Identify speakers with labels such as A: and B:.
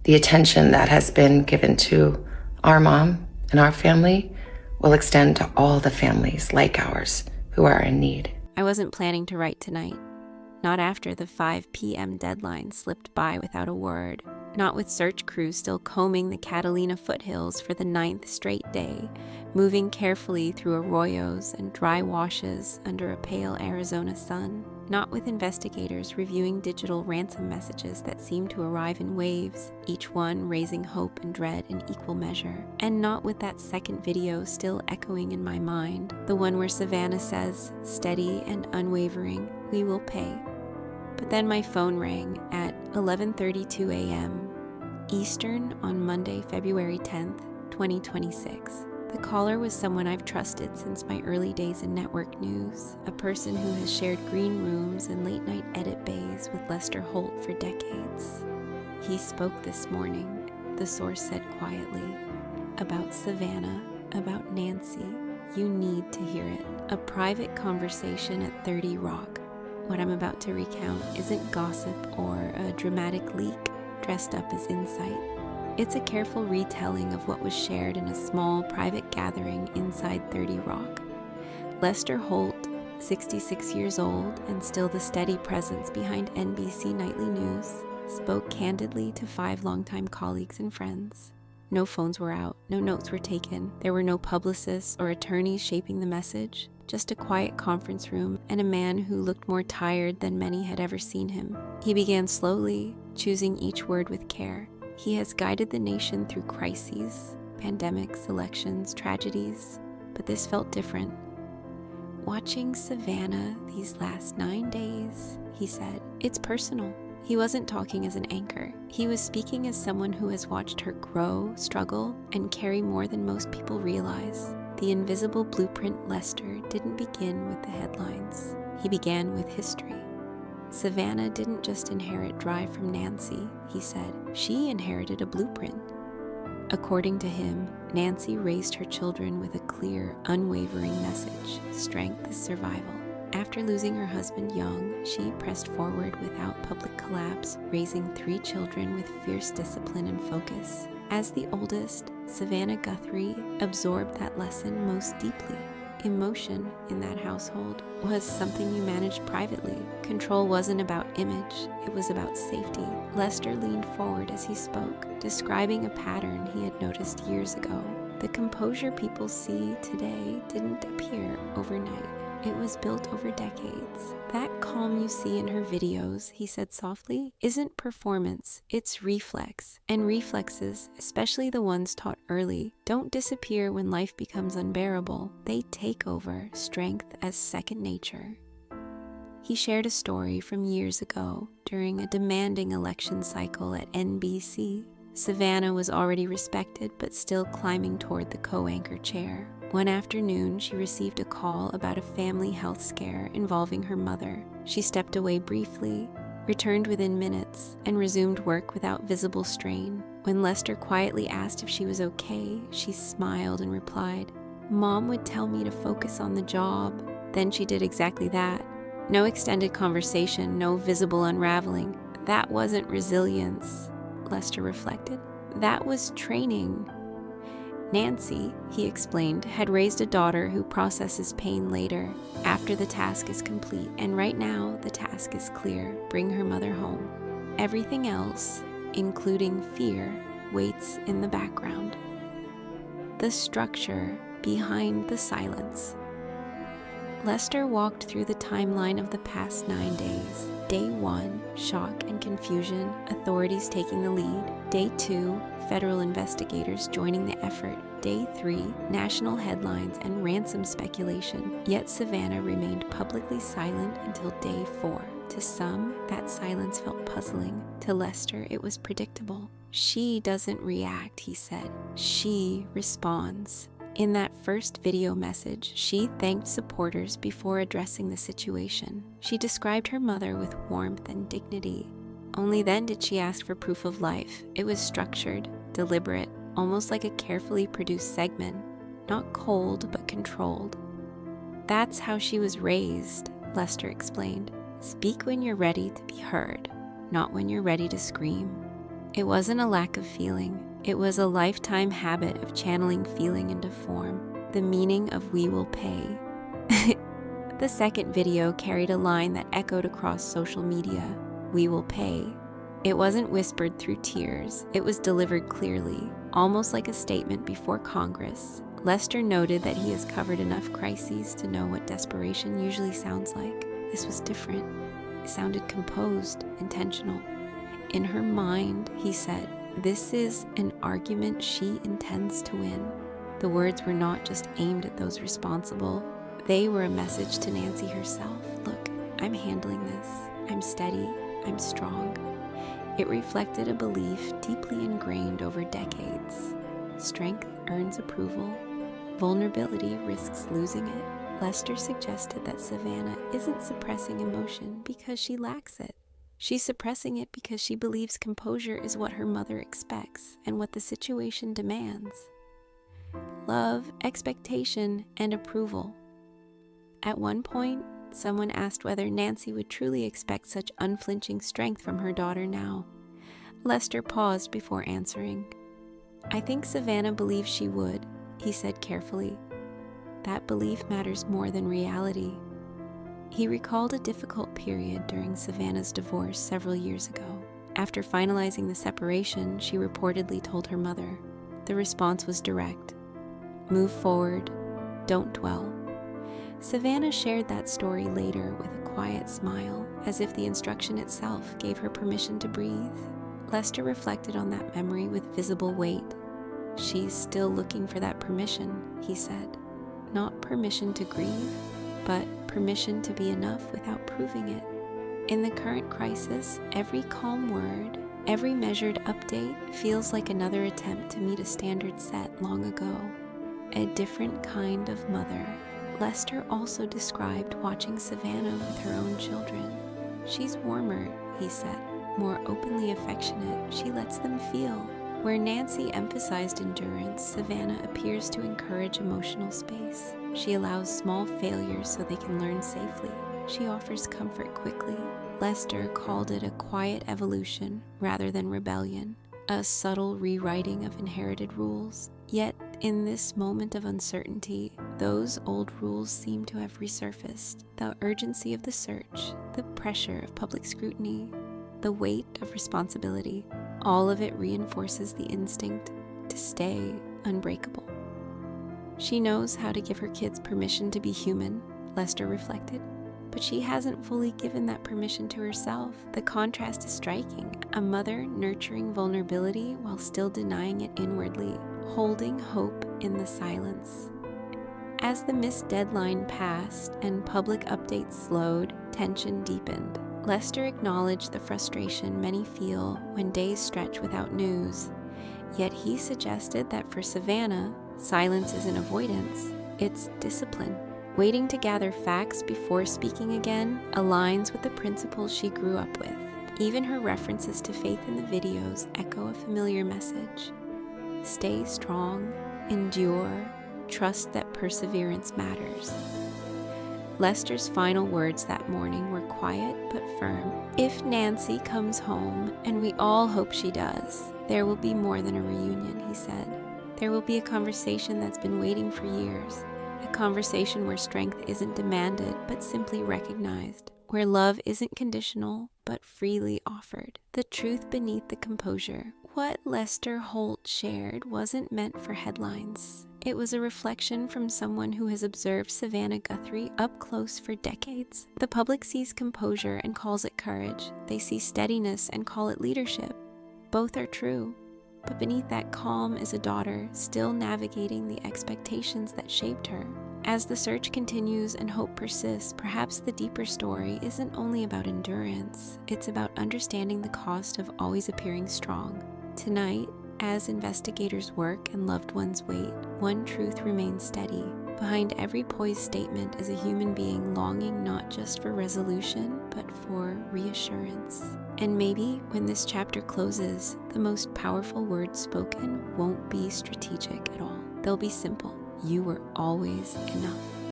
A: The attention that has been given to our mom and our family will extend to all the families like ours who are in need.
B: I wasn't planning to write tonight. Not after the 5 p.m. deadline slipped by without a word. Not with search crews still combing the Catalina foothills for the 9th straight day, moving carefully through arroyos and dry washes under a pale Arizona sun. Not with investigators reviewing digital ransom messages that seemed to arrive in waves, each one raising hope and dread in equal measure. And not with that second video still echoing in my mind, the one where Savannah says, steady and unwavering, "We will pay." But then my phone rang at 11:32 a.m. Eastern on Monday, February 10th, 2026. The caller was someone I've trusted since my early days in network news, a person who has shared green rooms and late-night edit bays with Lester Holt for decades. "He spoke this morning," the source said quietly, "about Savannah, about Nancy. You need to hear it. A private conversation at 30 Rock. What I'm about to recount isn't gossip or a dramatic leak dressed up as insight. It's a careful retelling of what was shared in a small private gathering inside 30 Rock. Lester Holt, 66 years old and still the steady presence behind NBC Nightly News, spoke candidly to 5 longtime colleagues and friends. No phones were out, no notes were taken, there were no publicists or attorneys shaping the message. Just a quiet conference room and a man who looked more tired than many had ever seen him. He began slowly, choosing each word with care. He has guided the nation through crises, pandemics, elections, tragedies, but this felt different. "Watching Savannah these last 9 days," he said, "it's personal." He wasn't talking as an anchor. He was speaking as someone who has watched her grow, struggle, and carry more than most people realize. The invisible blueprint Lester didn't begin with the headlines. He began with history. Savannah didn't just inherit drive from Nancy, he said. She inherited a blueprint. According to him, Nancy raised her children with a clear, unwavering message: strength is survival. After losing her husband young, she pressed forward without public collapse, raising 3 children with fierce discipline and focus. As the oldest, Savannah Guthrie absorbed that lesson most deeply. Emotion in that household was something you managed privately. Control wasn't about image, it was about safety. Lester leaned forward as he spoke, describing a pattern he had noticed years ago. The composure people see today didn't appear overnight. It was built over decades. That calm you see in her videos, he said softly, isn't performance, it's reflex. And reflexes, especially the ones taught early, don't disappear when life becomes unbearable. They take over, strength as second nature. He shared a story from years ago during a demanding election cycle at NBC. Savannah was already respected but still climbing toward the co-anchor chair. One afternoon, she received a call about a family health scare involving her mother. She stepped away briefly, returned within minutes, and resumed work without visible strain. When Lester quietly asked if she was okay, she smiled and replied, "Mom would tell me to focus on the job." Then she did exactly that. No extended conversation, no visible unraveling. That wasn't resilience, Lester reflected. That was training. Nancy, he explained, had raised a daughter who processes pain later, after the task is complete, and right now the task is clear: bring her mother home. Everything else, including fear, waits in the background. The structure behind the silence. Lester walked through the timeline of the past 9 days. Day 1, shock and confusion, authorities taking the lead. Day 2, federal investigators joining the effort. Day 3, national headlines and ransom speculation. Yet Savannah remained publicly silent until Day 4. To some, that silence felt puzzling. To Lester, it was predictable. She doesn't react, he said. She responds. In that first video message, she thanked supporters before addressing the situation. She described her mother with warmth and dignity. Only then did she ask for proof of life. It was structured, deliberate, almost like a carefully produced segment. Not cold, but controlled. That's how she was raised, Lester explained. Speak when you're ready to be heard, not when you're ready to scream. It wasn't a lack of feeling. It was a lifetime habit of channeling feeling into form, the meaning of "we will pay." The second video carried a line that echoed across social media: "We will pay." It wasn't whispered through tears. It was delivered clearly, almost like a statement before Congress. Lester noted that he has covered enough crises to know what desperation usually sounds like. This was different. It sounded composed, intentional. In her mind, he said, "This is an argument she intends to win." The words were not just aimed at those responsible. They were a message to Nancy herself. "Look, I'm handling this. I'm steady. I'm strong." It reflected a belief deeply ingrained over decades. Strength earns approval. Vulnerability risks losing it. Lester suggested that Savannah isn't suppressing emotion because she lacks it. She's suppressing it because she believes composure is what her mother expects and what the situation demands. Love, expectation, and approval. At one point, someone asked whether Nancy would truly expect such unflinching strength from her daughter now. Lester paused before answering. "I think Savannah believes she would," he said carefully. "That belief matters more than reality." He recalled a difficult period during Savannah's divorce several years ago. After finalizing the separation, she reportedly told her mother. The response was direct: "Move forward, don't dwell." Savannah shared that story later with a quiet smile, as if the instruction itself gave her permission to breathe. Lester reflected on that memory with visible weight. "She's still looking for that permission," he said. Not permission to grieve, but permission to be enough without proving it. In the current crisis, every calm word, every measured update feels like another attempt to meet a standard set long ago. A different kind of mother. Lester also described watching Savannah with her own children. "She's warmer," he said, "more openly affectionate. She lets them feel." Where Nancy emphasized endurance, Savannah appears to encourage emotional space. She allows small failures so they can learn safely. She offers comfort quickly. Lester called it a quiet evolution rather than rebellion, a subtle rewriting of inherited rules. Yet, in this moment of uncertainty, those old rules seem to have resurfaced. The urgency of the search, the pressure of public scrutiny, the weight of responsibility, all of it reinforces the instinct to stay unbreakable. She knows how to give her kids permission to be human, Lester reflected, but she hasn't fully given that permission to herself. The contrast is striking. A mother nurturing vulnerability while still denying it inwardly, holding hope in the silence. As the missed deadline passed and public updates slowed, tension deepened. Lester acknowledged the frustration many feel when days stretch without news. Yet he suggested that for Savannah, silence isn't avoidance, it's discipline. Waiting to gather facts before speaking again aligns with the principles she grew up with. Even her references to faith in the videos echo a familiar message. Stay strong, endure, trust that perseverance matters. Lester's final words that morning were quiet but firm. "If Nancy comes home, and we all hope she does, there will be more than a reunion," he said. "There will be a conversation that's been waiting for years. A conversation where strength isn't demanded, but simply recognized. Where love isn't conditional, but freely offered. The truth beneath the composure." What Lester Holt shared wasn't meant for headlines. It was a reflection from someone who has observed Savannah Guthrie up close for decades. The public sees composure and calls it courage. They see steadiness and call it leadership. Both are true. But beneath that calm is a daughter still navigating the expectations that shaped her. As the search continues and hope persists, perhaps the deeper story isn't only about endurance, it's about understanding the cost of always appearing strong. Tonight, as investigators work and loved ones wait, one truth remains steady. Behind every poised statement is a human being longing not just for resolution, but for reassurance. And maybe when this chapter closes, the most powerful words spoken won't be strategic at all. They'll be simple. You were always enough.